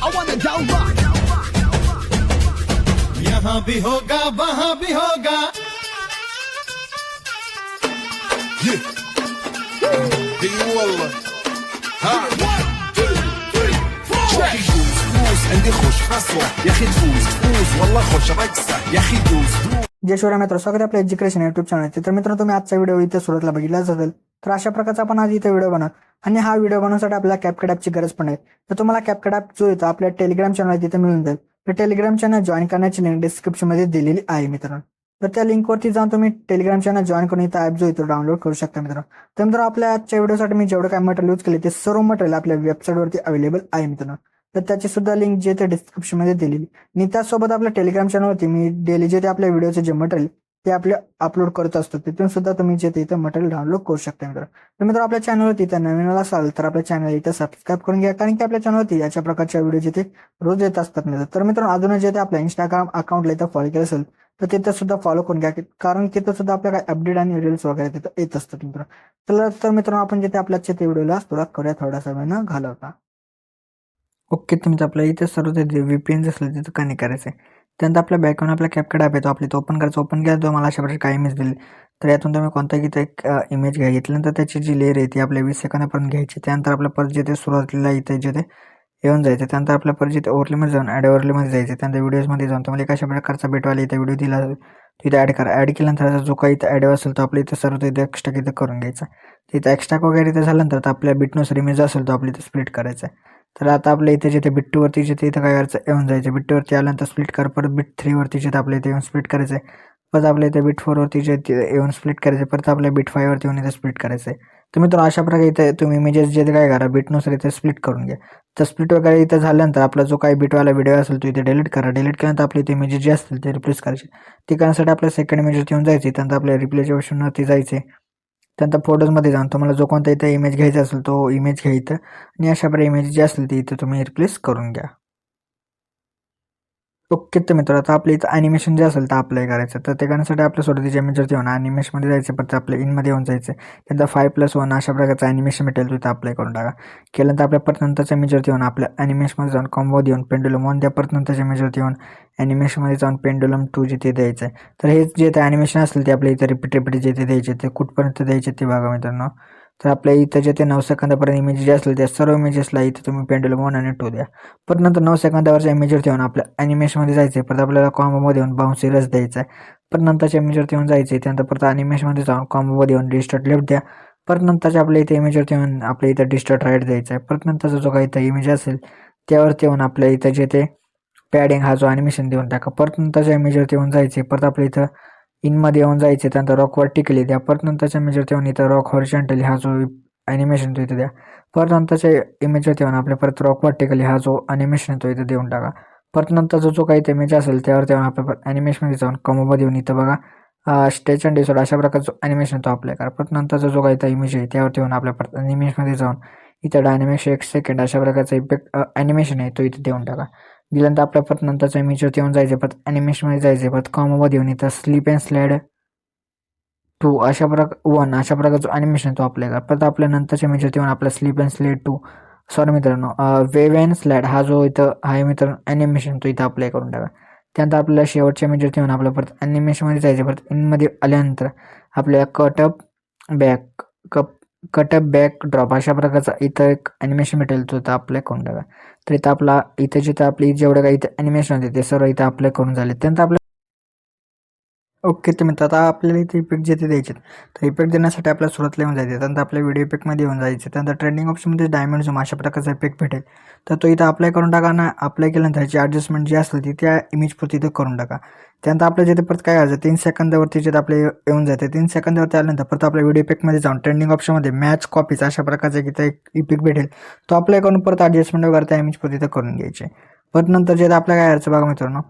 I wanna go rock. यहाँ भी होगा वहाँ भी होगा. والله ها 1 2 3 4 فوز عندي خوش خاصة يا أخي تفوز والله خوش رقصة يا أخي دوز. जय शिवराय मित्र, स्वागत आहे आपल्या एज्युकेशन युट्यूब चॅनलचे. तर मित्रांनो, तुम्ही आजचा व्हिडिओ इथे सुरुवातीला बघितलाच असेल. तर अशा प्रकारचा आपण आज इथे व्हिडिओ बनवणार आणि हा व्हिडिओ बनवण्यासाठी आपल्याला कॅपकट ॲपची गरज पण आहे. तर तुम्हाला कॅपकट ॲप जो येतो आपल्या टेलिग्राम चॅनल तिथे मिळून जाईल. तर टेलिग्राम चॅनल जॉईन करण्याची लिंक डिस्क्रिप्शन मध्ये दिलेली आहे मित्रांनो. तर त्या लिंकवरती जाऊन तुम्ही टेलिग्राम चॅनल जॉईन करून इथं ॲप जो येतो डाउनलोड करू शकता मित्रांनो. तर मित्रांनो, आपल्या आजच्या व्हिडिओसाठी मी जेवढं काय मटेरियल यूज केले ते सर्व मटेरियल आपल्या वेबसाईटवरती अवेलेबल आहे मित्रांनो. तर त्याची सुद्धा लिंक जे ते डिस्क्रिप्शन मध्ये दिलेली. आणि त्यासोबत आपल्या टेलिग्राम चॅनलवरती मी डेली जे ते आपल्या व्हिडिओचे जे मटेरियल ते आपले अपलोड करत असतो, तिथून सुद्धा तुम्ही जे इथं मटेरियल डाउनलोड करू शकता मित्र. तर मित्र, आपल्या चॅनलवरती इथं नवीन असाल तर आपल्या चॅनल इथं सबस्क्राईब करून घ्या, कारण की आपल्या चॅनलवरती याच्या प्रकारच्या व्हिडिओ जिथे रोज येत असतात मित्र. तर मित्रांनो, अजून जे ते आपल्या इंस्टाग्राम अकाउंटला इथं फॉलो केलं असेल तर तिथं सुद्धा फॉलो करून घ्या, कारण तिथं सुद्धा आपल्या काय अपडेट आणि रील्स वगैरे तिथं येत असतात मित्र. तर मित्रांनो, आपण जे ते आपल्या ते व्हिडिओला सुरुवात करूया थोडासा वेळ न घालवता. ओके, तुम्ही आपल्या इथे सर्व ते VPN असेल तिथं कनेक्ट करायचं आहे. त्यानंतर आपल्या बॅकग्राऊंड आपल्या कॅपकट ॲप येतो, आपली तो ओपन करायचं. ओपन केला तर मला अशा प्रकारे काय इमेज दिली. तर यातून तुम्ही कोणताही इथं एक इमेज घ्या. घेतल्यानंतर त्याची जी लेअर आहे ती आपल्या 20 सेकंदापर्यंत घ्यायची. त्यानंतर आपल्या परत जिथे सुरुवातीला इथे जिथे येऊन जायचं. त्यानंतर आपल्या परत जिथे ओव्हरलेमध्ये जाऊन ॲड ओव्हरलेमध्ये जायचं. त्यानंतर व्हिडिओजमध्ये जाऊन तुम्हाला कशा प्रकारचा भेटवायला इथे व्हिडिओ दिला तिथे ॲड करा. ॲड केल्यानंतर जो काही इथं ॲड असेल तो आपल्या इथं सर्व इथे एक्स्ट्रा इथं करून घ्यायचा. तिथं एक्स्ट्रा वगैरे इथं झाल्यानंतर तर आपल्या बिटनुसार इमेज असेल तो आपल्या इथं स्प्लिट करायचा आहे. तर आता आपल्या इथे जिथे बिट 2 वरती जिथे इथं काय करायचं येऊन जायचं. बिट 2 वरती आल्यानंतर स्प्लिट कर. परत बिट 3 वरती जिथे आपल्या इथे येऊन स्प्लिट करायचं आहे. परत आपल्या इथे बिट 4 वरती जे येऊन स्प्लिट करायचं. परत आपल्या बिट 5 वरती येऊन इथे स्प्लिट करायचं आहे. तुम्ही तर अशा प्रकारे इथे तुम्ही इमेजेस जे काय करा बिटनुसार इथे स्प्लिट करून घ्या. तर स्प्लिट वगैरे इथं झाल्यानंतर आपला जो काही बिटवाला व्हिडिओ असेल तो इथे डिलीट करा. डिलीट केल्यानंतर आपले इथे इमेजेस जे असतील ते रिप्लेस करायचे. ते करण्यासाठी आपल्या सेकंड इमेजेस येऊन जायचे. त्यानंतर आपल्या रिप्लेच्या ऑप्शनवरती जायचे. त्यानंतर फोटोजमध्ये जाऊन तुम्हाला जो कोणता इथे इमेज घ्यायचा असेल तो इमेज घ्यायचा आणि अशा प्रकारे इमेज जे असतील ते इथे तुम्ही रिप्लेस करून घ्या. ओके, तर मित्र, आता आपल्या इथं ॲनिमेशन जे असेल तर अप्लाय करायचं. तर ते करण्यासाठी आपल्या स्वतःच्या इमेजवरती येऊन ॲनिमेशनमध्ये जायचं. परत आपल्या इनमध्ये येऊन जायचं. त्यानंतर 5+1 अशा प्रकारचं ॲनिमेशन भेटेल तिथं अप्लाय करून टाका. केल्यानंतर आपल्या परत नंतरच्या इमेजवरती येऊन आपल्या ॲनिमेशनमध्ये जाऊन कॉम्बो देऊन पेंडुलम 1 द्या. परत नंतरच्या इमेजवरती येऊन ॲनिमेशनमध्ये जाऊन पेंडुलम 2 जिथे द्यायचं आहे. तर हे जे ते ॲनिमेशन असेल ते आपल्या इथं रिपीट जिथे द्यायचे ते कुठपर्यंत द्यायचे ते बघा मित्रांनो. तर आपल्या इथं जे ते 9 सेकंदापर्यंत इमेज जे असतील त्या सर्व इमेजेसला इथे तुम्ही पेंडुलम 1 आणि 2 द्या. परत नंतर 9 सेकंदावरच्या इमेजवरती येऊन आपल्या ॲनिमेशनमध्ये जायचं आहे. परत आपल्याला कॉम्बोमध्ये येऊन बाउन्सी रस द्यायचा आहे. परत नंतरच्या इमेजवरती येऊन जायचं आहे. त्यानंतर परत ॲनिमेशनमध्ये जाऊन कॉम्बोमध्ये येऊन डिस्टॉर्ट लेफ्ट द्या. परत नंतरच्या आपल्या इथे इमेजवरती येऊन आपल्या इथं डिस्टॉर्ट राईट द्यायचा आहे. परत नंतरचा जो काही इथं इमेज असेल त्यावरती येऊन आपल्या इथं जे ते पॅडिंग हा जो ॲनिमेशन देऊन टाका. परत नंतरच्या इमेजवरती येऊन जायचे. परत आपल्या इथं इनमध्ये येऊन जायचे. त्यानंतर रॉक वर्टिकली द्या. परत नंतरच्या इमेजवरती येऊन इथं रॉक हॉरिझॉन्टली हा जो ॲनिमेशन तो इथे द्या. परत नंतरच्या इमेजवरती येऊन आपल्या परत रॉक वर्टिकली हा जो ॲनिमेशन तो इथे देऊन टाका. परत नंतरचा जो काही इमेज असेल त्यावरती येऊन आपल्या ॲनिमेशनमध्ये जाऊन कॉम्बोमध्ये येऊन इथं बघा स्टेच अँड डिसॉर्ड अशा प्रकारचा आणिमेशन तो अप्लाय करा. परत नंतरचा जो काही इमेज आहे त्यावरती येऊन आपल्या परत ॲनिमेशनमध्ये जाऊन इथं डायनॅमिक्स 1 सेकंड अशा प्रकारचा इफेक्ट ॲनिमेशन आहे तो इथे देऊन टाका. दिल्यानंतर आपल्या परत नंतरच्या इमेजवरती येऊन जायचे. परत ॲनिमेशनमध्ये जायचे. परत कॉम्बोमध्ये येऊन इथं स्लीप अँड स्लाइड 2 अशा प्रकारचं ॲनिमेशन तो अप्लाय करा. परत आपल्या नंतरच्या इमेजवरती येऊन आपला स्लीप अँड स्लाइड 2 सॉरी मित्रांनो वेव्ह अँड स्लाइड हा जो इथं आहे मित्रांनो ॲनिमेशन तो इथं अप्लाय करून टाका. त्यानंतर आपल्याला शेवटच्या इमेजवरती येऊन आपल्या परत ॲनिमेशनमध्ये जायचं. परत इनमध्ये आल्यानंतर आपल्याला कटअप बॅक ड्रॉप अशा प्रकारचा इथं एक ॲनिमेशन भेटेल तो इथं अप्लाय करून टाका. तर इथं आपला इथं जिथं आपली जेवढं काही इथं ॲनिमेशन होते ते सर्व इथं अप्लाय करून झाले. त्यानंतर आपल्या ओके, तर मित्र, आता आपल्याला इथे इफेक्ट जिथे द्यायचे तर इफेक्ट देण्यासाठी आपल्याला सुरुवातीला येऊन जायचे. त्यानंतर आपल्या व्हिडिओ इफेक्टमध्ये येऊन जायचे. त्यानंतर ट्रेंडिंग ऑप्शनमध्ये डायमंड झूम अशा प्रकारचा इफेक्ट भेटेल. तर तो इथं अप्लाय करून टाका ना. अप्लाय केल्यानंतर ह्याची ॲडजस्टमेंट जी असतील ती त्या इमेजपुरती इथं करून टाका. त्यानंतर आपल्या जिथे परत काय करायचं 3 सेकंदावरती जिथे आपले येऊन जाते 3 सेकंदावरती आल्यानंतर परत आपल्या व्हिडिओ इफेक्टमध्ये जाऊन ट्रेंडिंग ऑप्शनमध्ये मॅच कॉपीज अशा प्रकारचा इथं एक इफेक्ट भेटेल. तो अप्लाय करून परत ॲडजस्टमेंट वगैरे त्या इमेजपुरती इथं करून घ्यायचे. परत नंतर जे आपल्या काय करायचं बघा मित्रांनो,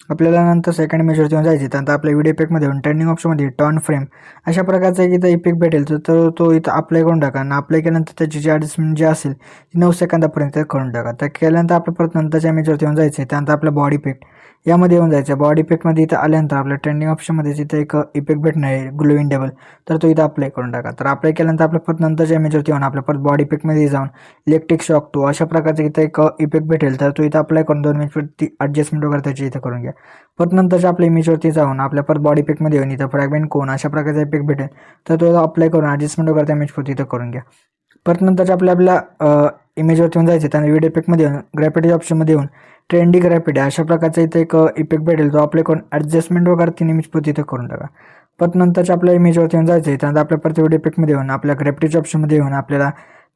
आपल्याला नंतर सेकंड इमेजवरती येऊन जायचे. त्यानंतर आपल्या व्हिडिओ इफेक्टमध्ये येऊन ट्रेंडिंग ऑप्शनमध्ये टर्न फ्रेम अशा प्रकारचा एक इथं इफेक्ट भेटेल. तर तो इथं अप्लाय करून टाका आणि अप्लाय केल्यानंतर त्याची जी ॲडजस्टमेंट जी असेल ती 9 सेकंदापर्यंत करून टाका. तर केल्यानंतर आपल्या परत नंतरच्या इमेजवरती येऊन जायचे. त्यानंतर आपला बॉडी इफेक्ट यामध्ये येऊन जायचं. बॉडी इफेक्टमध्ये इथं आल्यानंतर आपल्या ट्रेंडिंग ऑप्शनमध्ये इथं एक इफेक्ट भेटणार आहे ग्लोइंग टेबल. तर तो इथं अप्लाय करून टाका. तर अप्लाय केल्यानंतर आपल्या परत नंतरच्या इमेजवरती येऊन आपल्या परत बॉडी इफेक्टमध्ये जाऊन इलेक्ट्रिक शॉक तो अशा प्रकारचा इथं एक इफेक्ट भेटेल. तर तो इथं अप्लाय करून 2 मिनिट ॲडजस्टमेंट वगैरे त्याची इथं करून घ्या. परत नंतरच्या आपल्या इमेजवरती जाऊन आपल्या परत बॉडी इफेक्टमध्ये येऊन इथं फ्रॅगमेंट कोन अशा प्रकारचा इफेक्ट भेटेल. तर तो अप्लाय करून ॲडजस्टमेंट वगैरे त्या इमेजवरती इथं करून घ्या. परत नंतरच्या आपल्या इमेजवरती येऊन जायचं. त्यानंतर व्हिडिओ इफेक्टमध्ये येऊन ग्रॅफिटी ऑप्शनमध्ये येऊन ट्रेंडी ग्रॅफिटी अशा प्रकारचा इथं एक इफेक्ट भेटेल. तो अप्लाय करून ॲडजस्टमेंट वगैरे 3 इमेजवरती इथं करून टाका. परत नंतरच्या आपल्या इमेजवरती येऊन जायचं. त्यानंतर आपल्या परत व्हिडिओ इफेक्टमध्ये येऊन आपल्या ग्रॅफिटीच्या ऑप्शनमध्ये येऊन आपल्याला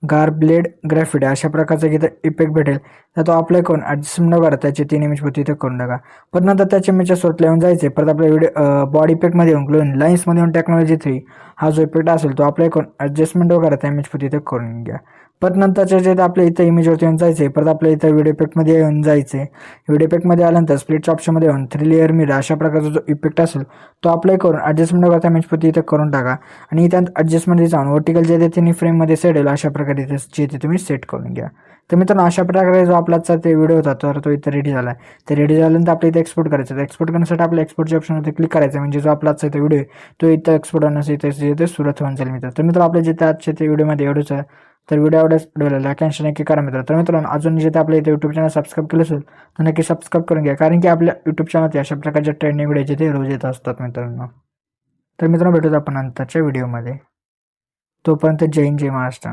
गारब्लेड ग्रॅफिटी अशा प्रकारचा इथं इफेक्ट भेटेल. तर तो अप्लाय करून ॲडजस्टमेंट वगैरे त्याचे 3 इमेजवरती इथं करून टाका. परत नंतर त्याच्या इमेजच्या सोर्टला येऊन जायचे. परत आपल्या व्हिडिओ बॉडी इफेक्टमध्ये येऊन ग्लोइंग लाईन्समध्ये येऊन टेक्नॉलॉजी 3 हा जो इफेक्ट असेल तो अप्लाय करून ॲडजस्टमेंट वगैरे त्या इमेजवरती इथं करून घ्या. परत नंतरच्या जे आपल्या इथं इमेजवरती येऊन जायचे. परत आपल्या इथं व्हिडिओ इफेक्टमध्ये येऊन जायचे. व्हिडिओ इफेक्टमध्ये आल्यानंतर स्प्लिटच्या ऑप्शनमध्ये येऊन 3 लेअर मिरर अशा प्रकारचा जो इफेक्ट असेल तो अप्लाय करून ॲडजस्टमेंट वगैरे त्या इमेजवरती इथं करून टाका. आणि त्यात ॲडजस्टमेंटमध्ये जाऊन वर्टिकल जे ते 3 फ्रेममध्ये सेट होईल अशा प्रकारे जे ते तुम्ही सेट करून घ्या. तर मित्रांनो अशा प्रकारे जो आपलाचा ते व्हिडिओ होता तर तो इथं रेडी झाला आहे. तर रेडी झाल्यानंतर आपल्या इथं एक्सपोर्ट करायचं. तर एक्सपोर्ट करण्यासाठी आपल्या एक्सपोर्टच्या ऑप्शनमध्ये क्लिक करायचं. म्हणजे जो आपलाचा इथं व्हिडिओ आहे तो इथं एक्सपोर्ट होण्यासाठी इथे सुरुवात होऊन जाईल मित्र. तर मित्र आपल्या जिथे आजच्या ते व्हिडिओमध्ये एवढंच आहे. तर व्हिडिओ आवडला लाईक आणि शेअर नक्की करा मित्र. तर मित्रांनो अजून जे आपल्या इथे यूट्यूब चॅनल सबस्क्राईब केलं असेल तर नक्की सबस्क्राईब करून घ्या. कारण की आपल्या यूट्यूब चॅनलमध्ये अशा प्रकारच्या ट्रेंडिंग व्हिडिओचे ते रोज येत असतात मित्रांनो. तर मित्रांनो भेटूच आपण नंतरच्या व्हिडिओमध्ये. तोपर्यंत जय हिंद जय महाराष्ट्र.